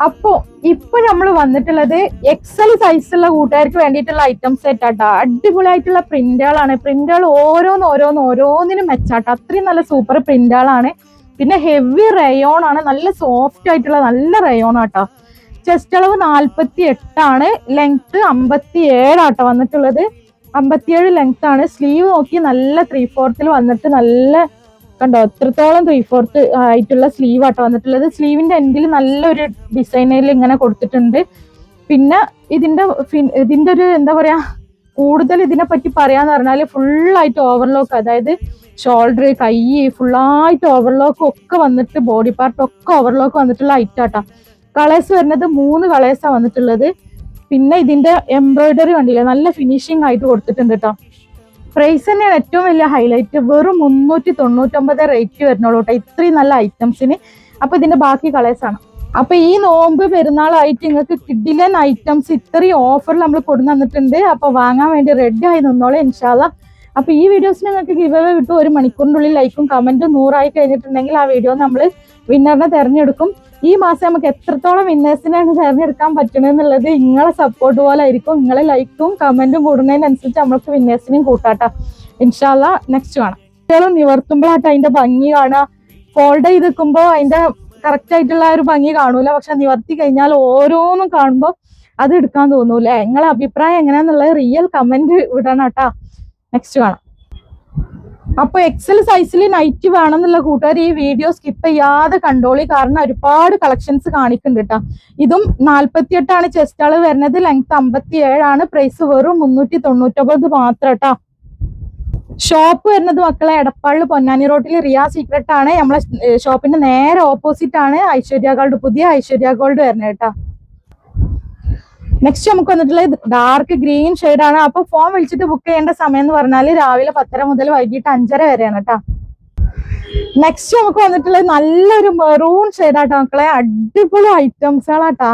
അപ്പൊ ഇപ്പൊ നമ്മൾ വന്നിട്ടുള്ളത് എക്സൽ സൈസുള്ള കൂട്ടുകാർക്ക് വേണ്ടിയിട്ടുള്ള ഐറ്റം സെറ്റ് ആട്ടോ. അടിപൊളിയായിട്ടുള്ള പ്രിന്റുകളാണ്. പ്രിന്റുകൾ ഓരോന്നിനും മെച്ചാട്ടോ. അത്രയും നല്ല സൂപ്പർ പ്രിന്റുകളാണ്. പിന്നെ ഹെവി റയോൺ ആണ്, നല്ല സോഫ്റ്റ് ആയിട്ടുള്ള നല്ല റയോൺ ആട്ടോ. ചെസ്റ്റ് അളവ് 48 ലെങ്ത് 57 ആട്ടോ വന്നിട്ടുള്ളത്. 57 ലെങ്ത് ആണ്. സ്ലീവ് നോക്കി നല്ല 3/4 വന്നിട്ട് നല്ല കണ്ടോ എത്രത്തോളം 3/4 ആയിട്ടുള്ള സ്ലീവ് ആട്ടോ വന്നിട്ടുള്ളത്. സ്ലീവിന്റെ എൻഡിൽ നല്ലൊരു ഡിസൈനിൽ ഇങ്ങനെ കൊടുത്തിട്ടുണ്ട്. പിന്നെ ഇതിന്റെ ഒരു എന്താ പറയാ, കൂടുതൽ ഇതിനെ പറ്റി പറയാന്ന് പറഞ്ഞാല് ഫുള്ളായിട്ട് ഓവർലോക്ക്, അതായത് ഷോൾഡർ, കൈ ഫുള്ളായിട്ട് ഓവർലോക്ക് ഒക്കെ വന്നിട്ട് ബോഡി പാർട്ട് ഒക്കെ ഓവർലോക്ക് വന്നിട്ടുള്ള ഐറ്റാട്ടാ. കളേഴ്സ് വരുന്നത് 3 കളേഴ്സാണ് വന്നിട്ടുള്ളത്. പിന്നെ ഇതിന്റെ എംബ്രോയിഡറി കണ്ടില്ലേ, നല്ല ഫിനിഷിംഗ് ആയിട്ട് കൊടുത്തിട്ടുണ്ട് കേട്ടോ. പ്രൈസ് തന്നെയാണ് ഏറ്റവും വലിയ ഹൈലൈറ്റ്. വെറും 399 റേറ്റ് വരുന്നുള്ളൂ കേട്ടോ ഇത്രയും നല്ല ഐറ്റംസിന്. അപ്പൊ ഇതിന്റെ ബാക്കി കളേഴ്സ് ആണ്. അപ്പൊ ഈ നോമ്പ് പെരുന്നാളായിട്ട് നിങ്ങൾക്ക് കിഡിലൻ ഐറ്റംസ് ഇത്രയും ഓഫറിൽ നമ്മൾ കൊടുന്നു തന്നിട്ടുണ്ട്. അപ്പൊ വാങ്ങാൻ വേണ്ടി റെഡി ആയി നിന്നോളെ ഇൻഷാ അല്ലാഹ്. അപ്പൊ ഈ വീഡിയോസിന് നിങ്ങൾക്ക് ഗിവ് അവേ കിട്ടും. 1 മണിക്കൂറിനുള്ളിൽ ലൈക്കും കമന്റും 100 കഴിഞ്ഞിട്ടുണ്ടെങ്കിൽ ആ വീഡിയോ നമ്മൾ വിന്നറിനെ തെരഞ്ഞെടുക്കും. ഈ മാസം നമുക്ക് എത്രത്തോളം വിന്നേഴ്സിനാണ് തിരഞ്ഞെടുക്കാൻ പറ്റണെന്നുള്ളത് നിങ്ങളെ സപ്പോർട്ട് പോലെ ആയിരിക്കും. നിങ്ങളെ ലൈക്കും കമന്റും കൂടുന്നതിനനുസരിച്ച് നമ്മൾക്ക് വിന്നേഴ്സിനെയും കൂട്ടാട്ടോ ഇൻഷാ അല്ലാഹ്. നെക്സ്റ്റ് കാണാം. കുട്ടികളും നിവർത്തുമ്പോഴാട്ടോ അതിന്റെ ഭംഗി കാണുക. ഫോൾഡ് ചെയ്ത് നിൽക്കുമ്പോൾ അതിന്റെ കറക്റ്റ് ആയിട്ടുള്ള ഒരു ഭംഗി കാണൂല. പക്ഷെ നിവർത്തി കഴിഞ്ഞാൽ ഓരോന്നും കാണുമ്പോൾ അത് എടുക്കാൻ തോന്നൂലേ. നിങ്ങളെ അഭിപ്രായം എങ്ങനെയാന്നുള്ളത് റിയൽ കമന്റ് വിടണം കേട്ടോ. നെക്സ്റ്റ് കാണാം. അപ്പൊ എക്സൽ സൈസിൽ നൈറ്റ് വേണമെന്നുള്ള കൂട്ടുകാർ ഈ വീഡിയോ സ്കിപ്പ് ചെയ്യാതെ കണ്ടോളി. കാരണം ഒരുപാട് കളക്ഷൻസ് കാണിക്കുന്നുണ്ട് കേട്ടോ. ഇതും 48 ചെസ്റ്റ് അളവ് വരുന്നത്. ലെങ്ത് 57. പ്രൈസ് വെറും 399 മാത്രം കേട്ടോ. ഷോപ്പ് വരുന്നത് മക്കളെ എടപ്പാളിൽ പൊന്നാനി റോഡിൽ റിയ സീക്രട്ട് ആണ്. നമ്മളെ ഷോപ്പിന്റെ നേരെ ഓപ്പോസിറ്റ് ആണ് ഐശ്വര്യ ഗോൾഡ്, പുതിയ ഐശ്വര്യ ഗോൾഡ് വരുന്നത് കേട്ടോ. നെക്സ്റ്റ് നമുക്ക് വന്നിട്ടുള്ളത് ഡാർക്ക് ഗ്രീൻ ആണ്. അപ്പൊ ഫോൺ വിളിച്ചിട്ട് ബുക്ക് ചെയ്യേണ്ട സമയം എന്ന് പറഞ്ഞാൽ രാവിലെ 10:30 മുതൽ വൈകിട്ട് 5:30 വരെയാണ് കേട്ടോ. നെക്സ്റ്റ് നമുക്ക് വന്നിട്ടുള്ളത് നല്ലൊരു മെറൂൺ ഷെയ്ഡാട്ടോ മക്കളെ. അടിപൊളി ഐറ്റംസുകളാട്ടാ.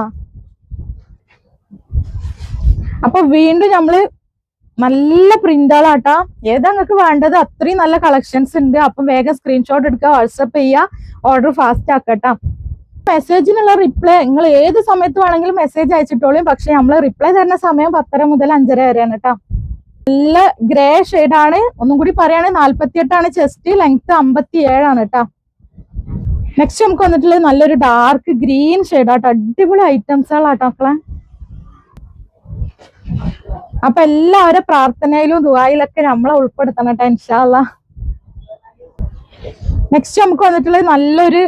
അപ്പൊ വീണ്ടും നമ്മള് നല്ല പ്രിന്റുകളാട്ടാ. ഏതാ നിങ്ങൾക്ക് വേണ്ടത് അത്രയും നല്ല കളക്ഷൻസ് ഉണ്ട്. അപ്പം വേഗം സ്ക്രീൻഷോട്ട് എടുക്കുക, വാട്സപ്പ് ചെയ്യുക, ഓർഡർ ഫാസ്റ്റ് ആക്കട്ടാ. മെസ്സേജിനുള്ള റിപ്ലൈ നിങ്ങൾ ഏത് സമയത്ത് വേണമെങ്കിലും മെസ്സേജ് അയച്ചിട്ടോളും. പക്ഷെ നമ്മൾ റിപ്ലൈ തരുന്ന സമയം 10:30 മുതൽ 5:30 വരെയാണ് കേട്ടോ. നല്ല ഗ്രേ ഷെയ്ഡാണ്. ഒന്നും കൂടി പറയുകയാണെങ്കിൽ 48 ചെസ്റ്റ്, ലെങ്ത് 57 കേട്ടോ. നെക്സ്റ്റ് നമുക്ക് വന്നിട്ടുള്ളത് നല്ലൊരു ഡാർക്ക് ഗ്രീൻ ഷെയ്ഡാട്ടോ. അടിപൊളി ഐറ്റംസുകളാട്ടോ മക്കളെ. അപ്പൊ എല്ലാവരും പ്രാർത്ഥനയിലും ദുആയിലൊക്കെ നമ്മളെ ഉൾപ്പെടുത്തണം കേട്ടോ ഇൻഷാ അല്ലാഹ്. നെക്സ്റ്റ് നമുക്ക് വന്നിട്ടുള്ളത് നല്ലൊരു